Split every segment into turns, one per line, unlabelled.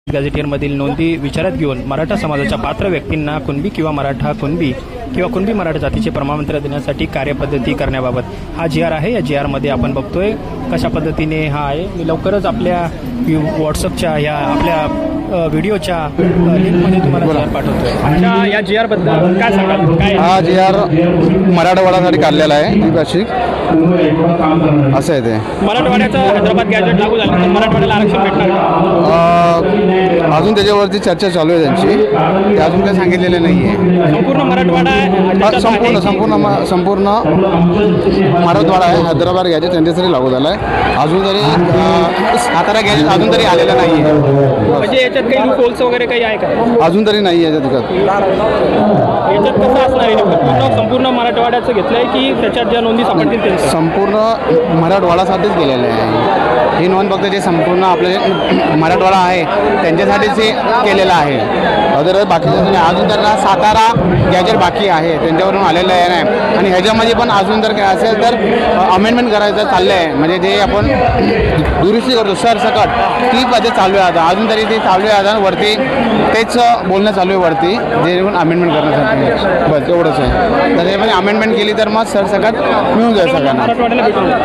गॅझेटियरमधील नोंदी विचारात घेऊन मराठा समाजाच्या पात्र व्यक्तींना कुणबी किंवा मराठा कुणबी किंवा कुणबी मराठा जातीचे प्रमाणपत्र देण्यासाठी कार्यपद्धती करण्याबाबत हा जी आर आहे। या जी आरमध्ये आपण बघतोय कशा पद्धतीने हा आहे। मी लवकरच आपल्या व्हॉट्सअपच्या या आपल्या व्हिडिओच्या लिंकमध्ये तुम्हाला जी आर पाठवतोय। अच्छा, या जी आरबद्दल काय सांगाल? काय
हा जी आर मराठवाड्यासाठी काढलेला आहे द्विभाषिक असं आहे ते।
मराठवाड्याचं हैदराबाद गॅझेट लागू झालं तर मराठवाड्याला आरक्षण भेटणार का?
अजून त्याच्यावरती चर्चा चालू आहे त्यांची, ते अजून काही सांगितलेलं नाही आहे।
संपूर्ण मराठवाडा
संपूर्ण मराठवाडा आहे। हैदराबाद गॅझेट त्यांच्यासाठी लागू झाला आहे। अजून तरी सातारा गॅझेट अजून तरी आलेलं नाही आहे।
म्हणजे याच्यात काही लूपहोल्स वगैरे काही आहे का?
अजून तरी नाही आहे याच्यात
कसं असणार आहे? संपूर्ण मराठवाड्याचं घेतलंय की त्याच्यात ज्या नोंदी सापडतील ते
संपूर्ण मराठवाड्यासाठीच केलेलं आहे। ही नोंद फक्त जे संपूर्ण आपलं जे मराठवाडा आहे त्यांच्यासाठीच हे केलेलं आहे। अदर बाकीचं नाही। अजून तर सातारा गॅजेट बाकी आहे, त्यांच्यावरून आलेलं आहे नाही। आणि ह्याच्यामध्ये पण अजून जर काय असेल तर अमेंडमेंट करायचं चाललं आहे। म्हणजे जे आपण दुरुस्ती करतो सरसकट ती पद्धत चालू आहे आता, अजून तरी ते चालू आहे आता। वरती तेच बोलणं चालू आहे वरती, जे पण अमेंडमेंट करण्यासाठी बस एवढंच आहे। तर हे पण अमेंडमेंट केली तर मग सरसकट मिळून जाईल सगळ्यांना,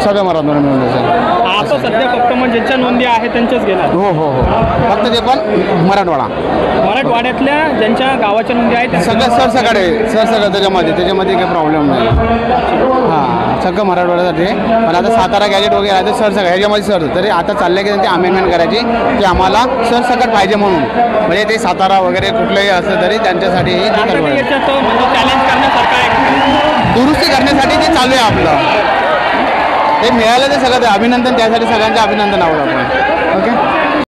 सगळ्या मराठवाड्याला मिळून जाईल।
आता सध्या फक्त म्हणजे ज्यांच्या नोंदी आहेत त्यांच्याच घेणार?
हो, फक्त ते पण
मराठवाड्यातल्या ज्यांच्या गावाच्या नोंदी आहेत
सगळं सरसकट आहे, सरसकट त्याच्यामध्ये काही प्रॉब्लेम नाही। हां, सगळं मराठवाड्यासाठी। पण आता सातारा गॅजेट वगैरे आहे ते सरसकट ह्याच्यामध्ये सर तरी आता चाललं की त्यांची अमेंडमेंट करायची की आम्हाला सरसकट पाहिजे म्हणून। म्हणजे ते सातारा वगैरे कुठलंही असलं तरी त्यांच्यासाठी
चॅलेंज करण्यासारखं आहे,
दुरुस्ती करण्यासाठी ते चालू आहे आपलं। ते मिळालं ते सगळं अभिनंदन, त्यासाठी सगळ्यांचे अभिनंदन आवडतं आपण।